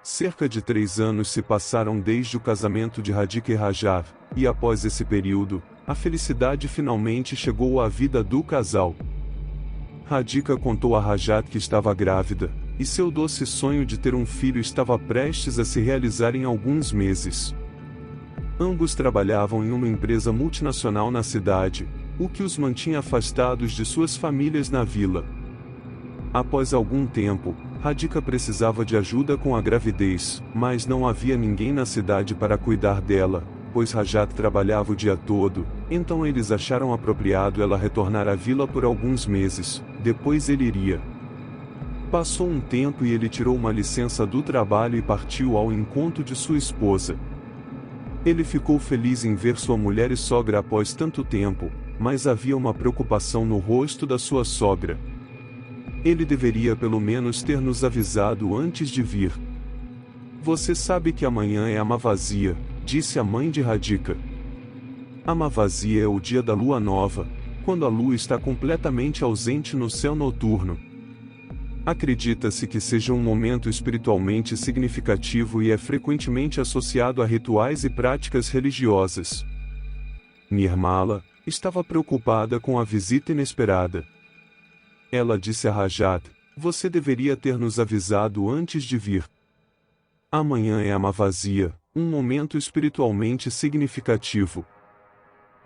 Cerca de 3 anos se passaram desde o casamento de Radhika e Rajat, e após esse período, a felicidade finalmente chegou à vida do casal. Radhika contou a Rajat que estava grávida, e seu doce sonho de ter um filho estava prestes a se realizar em alguns meses. Ambos trabalhavam em uma empresa multinacional na cidade, o que os mantinha afastados de suas famílias na vila. Após algum tempo, Radhika precisava de ajuda com a gravidez, mas não havia ninguém na cidade para cuidar dela, pois Rajat trabalhava o dia todo, então eles acharam apropriado ela retornar à vila por alguns meses, depois ele iria. Passou um tempo e ele tirou uma licença do trabalho e partiu ao encontro de sua esposa. Ele ficou feliz em ver sua mulher e sogra após tanto tempo, mas havia uma preocupação no rosto da sua sogra. Ele deveria pelo menos ter nos avisado antes de vir. Você sabe que amanhã é Amavasya, disse a mãe de Radhika. Amavasya é o dia da lua nova, quando a lua está completamente ausente no céu noturno. Acredita-se que seja um momento espiritualmente significativo e é frequentemente associado a rituais e práticas religiosas. Nirmala estava preocupada com a visita inesperada. Ela disse a Rajat: você deveria ter nos avisado antes de vir. Amanhã é Amavasya, um momento espiritualmente significativo.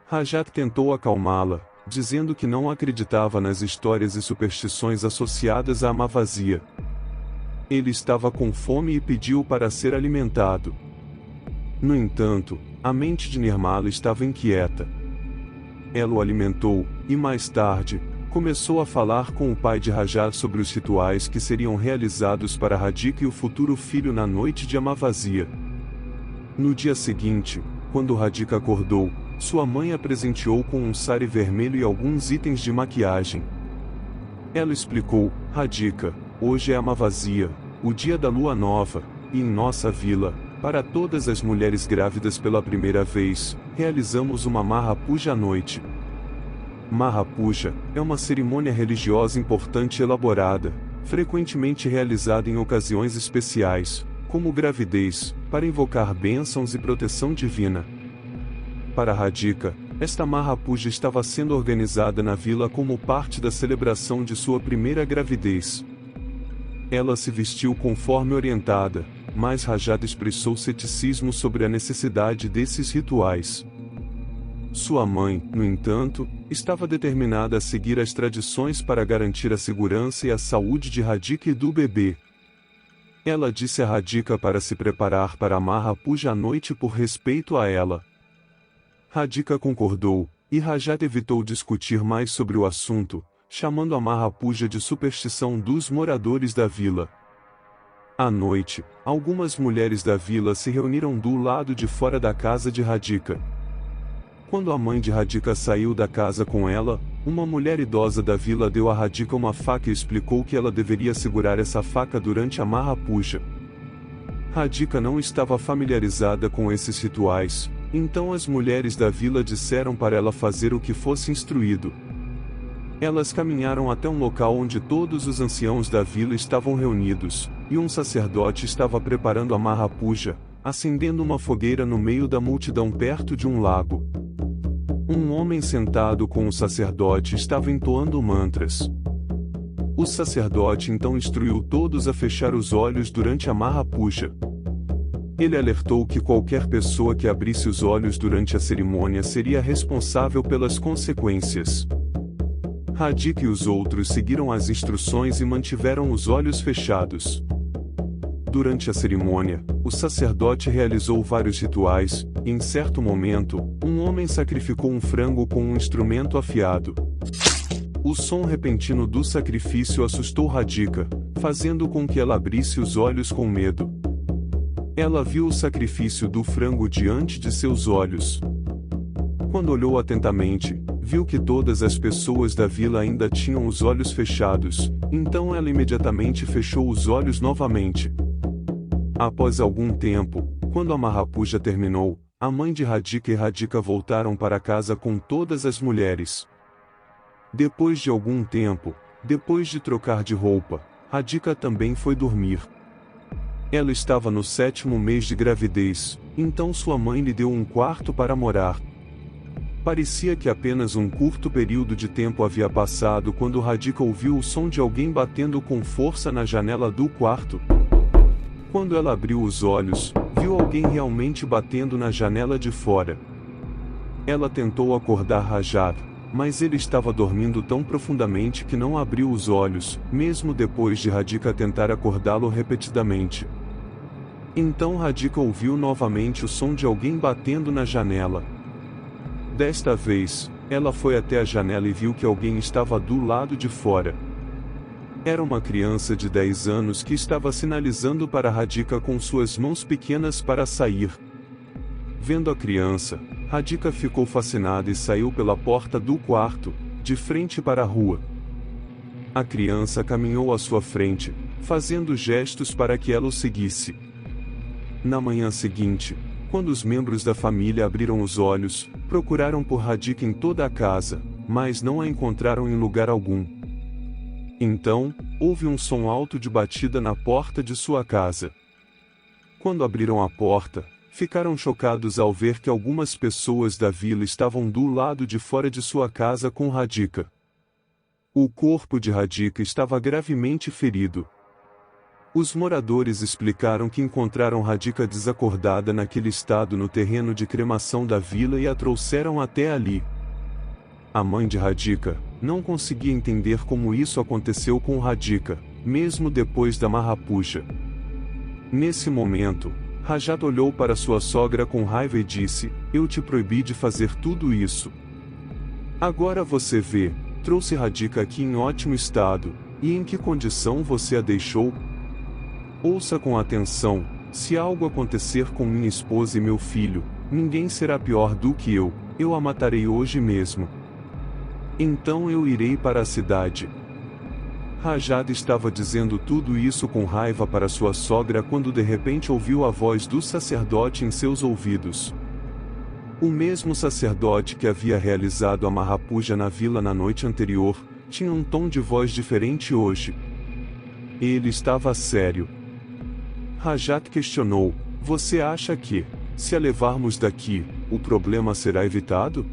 Rajat tentou acalmá-la, dizendo que não acreditava nas histórias e superstições associadas a Amavasya. Ele estava com fome e pediu para ser alimentado. No entanto, a mente de Nirmala estava inquieta. Ela o alimentou, e mais tarde, começou a falar com o pai de Rajat sobre os rituais que seriam realizados para Radhika e o futuro filho na noite de Amavasya. No dia seguinte, quando Radhika acordou, sua mãe a presenteou com um sari vermelho e alguns itens de maquiagem. Ela explicou: Radhika, hoje é Amavasya, o dia da lua nova, e em nossa vila, para todas as mulheres grávidas pela primeira vez, realizamos uma Maha Puja à noite. Maha Puja é uma cerimônia religiosa importante e elaborada, frequentemente realizada em ocasiões especiais, como gravidez, para invocar bênçãos e proteção divina. Para Radhika, esta Maha Puja estava sendo organizada na vila como parte da celebração de sua primeira gravidez. Ela se vestiu conforme orientada, mas Rajat expressou ceticismo sobre a necessidade desses rituais. Sua mãe, no entanto, estava determinada a seguir as tradições para garantir a segurança e a saúde de Radhika e do bebê. Ela disse a Radhika para se preparar para a Maha Puja à noite por respeito a ela. Radhika concordou, e Rajat evitou discutir mais sobre o assunto, chamando a Maha Puja de superstição dos moradores da vila. À noite, algumas mulheres da vila se reuniram do lado de fora da casa de Radhika. Quando a mãe de Radhika saiu da casa com ela, uma mulher idosa da vila deu a Radhika uma faca e explicou que ela deveria segurar essa faca durante a Maha Puja. Radhika não estava familiarizada com esses rituais, então as mulheres da vila disseram para ela fazer o que fosse instruído. Elas caminharam até um local onde todos os anciãos da vila estavam reunidos, e um sacerdote estava preparando a Maha Puja, acendendo uma fogueira no meio da multidão perto de um lago. Um homem sentado com o sacerdote estava entoando mantras. O sacerdote então instruiu todos a fechar os olhos durante a Maha Puja. Ele alertou que qualquer pessoa que abrisse os olhos durante a cerimônia seria responsável pelas consequências. Radhika e os outros seguiram as instruções e mantiveram os olhos fechados. Durante a cerimônia, o sacerdote realizou vários rituais, e em certo momento, um homem sacrificou um frango com um instrumento afiado. O som repentino do sacrifício assustou Radhika, fazendo com que ela abrisse os olhos com medo. Ela viu o sacrifício do frango diante de seus olhos. Quando olhou atentamente, viu que todas as pessoas da vila ainda tinham os olhos fechados, então ela imediatamente fechou os olhos novamente. Após algum tempo, quando a Maha Puja terminou, a mãe de Radhika e Radhika voltaram para casa com todas as mulheres. Depois de algum tempo, depois de trocar de roupa, Radhika também foi dormir. Ela estava no 7º mês de gravidez, então sua mãe lhe deu um quarto para morar. Parecia que apenas um curto período de tempo havia passado quando Radhika ouviu o som de alguém batendo com força na janela do quarto. Quando ela abriu os olhos, viu alguém realmente batendo na janela de fora. Ela tentou acordar Rajat, mas ele estava dormindo tão profundamente que não abriu os olhos, mesmo depois de Radhika tentar acordá-lo repetidamente. Então Radhika ouviu novamente o som de alguém batendo na janela. Desta vez, ela foi até a janela e viu que alguém estava do lado de fora. Era uma criança de 10 anos que estava sinalizando para Radhika com suas mãos pequenas para sair. Vendo a criança, Radhika ficou fascinada e saiu pela porta do quarto, de frente para a rua. A criança caminhou à sua frente, fazendo gestos para que ela o seguisse. Na manhã seguinte, quando os membros da família abriram os olhos, procuraram por Radhika em toda a casa, mas não a encontraram em lugar algum. Então, houve um som alto de batida na porta de sua casa. Quando abriram a porta, ficaram chocados ao ver que algumas pessoas da vila estavam do lado de fora de sua casa com Radhika. O corpo de Radhika estava gravemente ferido. Os moradores explicaram que encontraram Radhika desacordada naquele estado no terreno de cremação da vila e a trouxeram até ali. A mãe de Radhika não conseguia entender como isso aconteceu com Radhika, mesmo depois da Mahapuja. Nesse momento, Rajat olhou para sua sogra com raiva e disse: "Eu te proibi de fazer tudo isso. Agora você vê, trouxe Radhika aqui em ótimo estado, e em que condição você a deixou? Ouça com atenção, se algo acontecer com minha esposa e meu filho, ninguém será pior do que eu a matarei hoje mesmo. Então eu irei para a cidade." Rajat estava dizendo tudo isso com raiva para sua sogra quando de repente ouviu a voz do sacerdote em seus ouvidos. O mesmo sacerdote que havia realizado a Mahapuja na vila na noite anterior, tinha um tom de voz diferente hoje. Ele estava sério. Rajat questionou: "Você acha que, se a levarmos daqui, o problema será evitado?"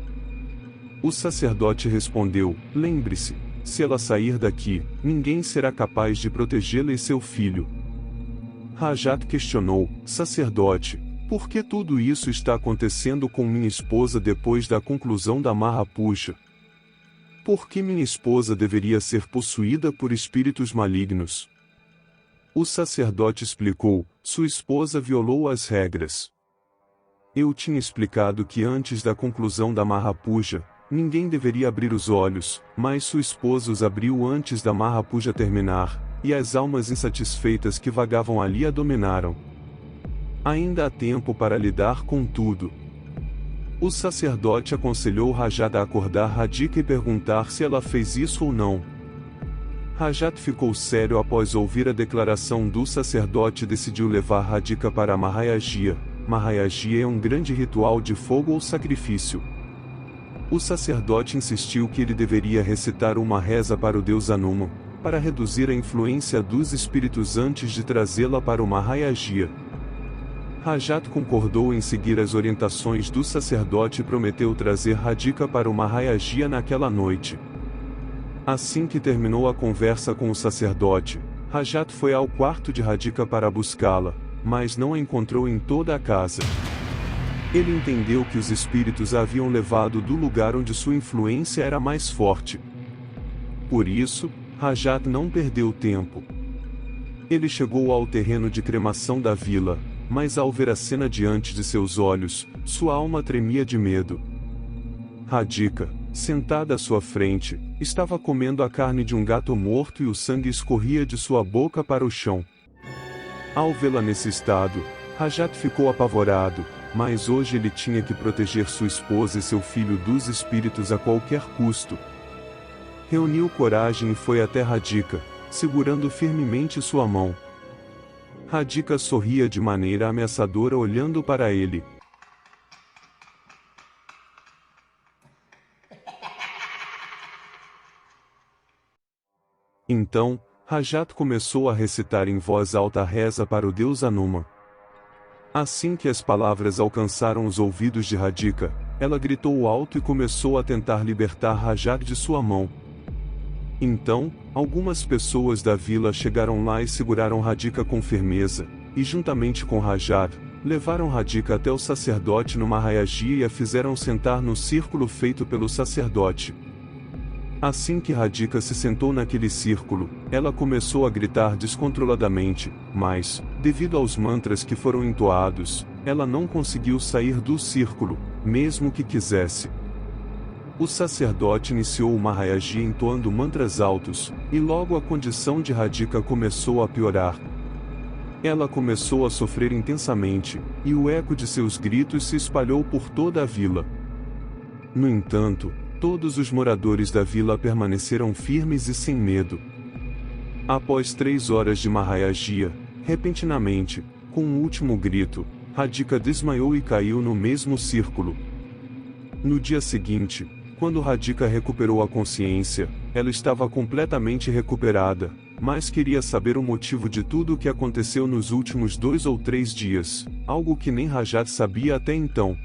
O sacerdote respondeu: "Lembre-se, se ela sair daqui, ninguém será capaz de protegê-la e seu filho." Rajat questionou: "Sacerdote, por que tudo isso está acontecendo com minha esposa depois da conclusão da Mahapuja? Por que minha esposa deveria ser possuída por espíritos malignos?" O sacerdote explicou: "Sua esposa violou as regras. Eu tinha explicado que antes da conclusão da Mahapuja, ninguém deveria abrir os olhos, mas sua esposa os abriu antes da Mahapuja terminar, e as almas insatisfeitas que vagavam ali a dominaram. Ainda há tempo para lidar com tudo." O sacerdote aconselhou Rajat a acordar Radhika e perguntar se ela fez isso ou não. Rajat ficou sério após ouvir a declaração do sacerdote e decidiu levar Radhika para Mahayagya. Mahayagya é um grande ritual de fogo ou sacrifício. O sacerdote insistiu que ele deveria recitar uma reza para o deus Anuma, para reduzir a influência dos espíritos antes de trazê-la para o Mahayagya. Rajat concordou em seguir as orientações do sacerdote e prometeu trazer Radhika para o Mahayagya naquela noite. Assim que terminou a conversa com o sacerdote, Rajat foi ao quarto de Radhika para buscá-la, mas não a encontrou em toda a casa. Ele entendeu que os espíritos a haviam levado do lugar onde sua influência era mais forte. Por isso, Rajat não perdeu tempo. Ele chegou ao terreno de cremação da vila, mas ao ver a cena diante de seus olhos, sua alma tremia de medo. Radhika, sentada à sua frente, estava comendo a carne de um gato morto e o sangue escorria de sua boca para o chão. Ao vê-la nesse estado, Rajat ficou apavorado, mas hoje ele tinha que proteger sua esposa e seu filho dos espíritos a qualquer custo. Reuniu coragem e foi até Radhika, segurando firmemente sua mão. Radhika sorria de maneira ameaçadora olhando para ele. Então, Rajat começou a recitar em voz alta a reza para o deus Hanuman. Assim que as palavras alcançaram os ouvidos de Radhika, ela gritou alto e começou a tentar libertar Rajat de sua mão. Então, algumas pessoas da vila chegaram lá e seguraram Radhika com firmeza, e juntamente com Rajat, levaram Radhika até o sacerdote no Mahayajia e a fizeram sentar no círculo feito pelo sacerdote. Assim que Radhika se sentou naquele círculo, ela começou a gritar descontroladamente, mas, devido aos mantras que foram entoados, ela não conseguiu sair do círculo, mesmo que quisesse. O sacerdote iniciou o Mahayajia entoando mantras altos, e logo a condição de Radhika começou a piorar. Ela começou a sofrer intensamente, e o eco de seus gritos se espalhou por toda a vila. No entanto, todos os moradores da vila permaneceram firmes e sem medo. Após 3 horas de Mahayajia, repentinamente, com um último grito, Radhika desmaiou e caiu no mesmo círculo. No dia seguinte, quando Radhika recuperou a consciência, ela estava completamente recuperada, mas queria saber o motivo de tudo o que aconteceu nos últimos 2 ou 3 dias, algo que nem Rajat sabia até então.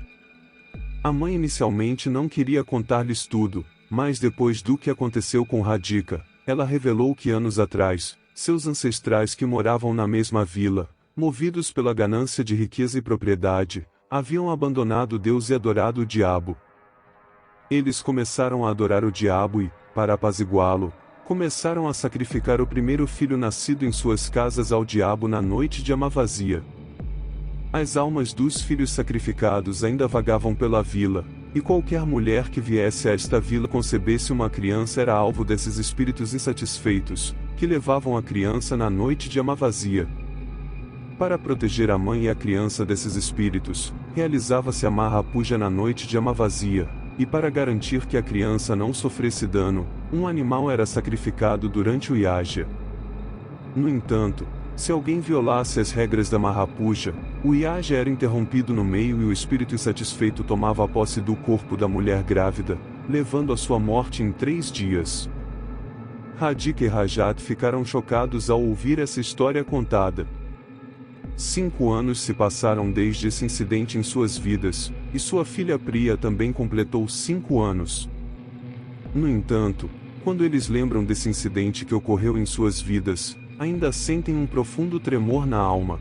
A mãe inicialmente não queria contar-lhes tudo, mas depois do que aconteceu com Radhika, ela revelou que anos atrás, seus ancestrais que moravam na mesma vila, movidos pela ganância de riqueza e propriedade, haviam abandonado Deus e adorado o diabo. Eles começaram a adorar o diabo e, para apaziguá-lo, começaram a sacrificar o primeiro filho nascido em suas casas ao diabo na noite de Amavasya. As almas dos filhos sacrificados ainda vagavam pela vila, e qualquer mulher que viesse a esta vila concebesse uma criança era alvo desses espíritos insatisfeitos, que levavam a criança na noite de Amavasya. Para proteger a mãe e a criança desses espíritos, realizava-se a Maha Puja na noite de Amavasya, e para garantir que a criança não sofresse dano, um animal era sacrificado durante o Yajna. No entanto, se alguém violasse as regras da Maha Puja, o Yajna era interrompido no meio e o espírito insatisfeito tomava posse do corpo da mulher grávida, levando a sua morte em 3 dias. Radhika e Rajat ficaram chocados ao ouvir essa história contada. 5 anos se passaram desde esse incidente em suas vidas, e sua filha Priya também completou 5 anos. No entanto, quando eles lembram desse incidente que ocorreu em suas vidas, ainda sentem um profundo tremor na alma.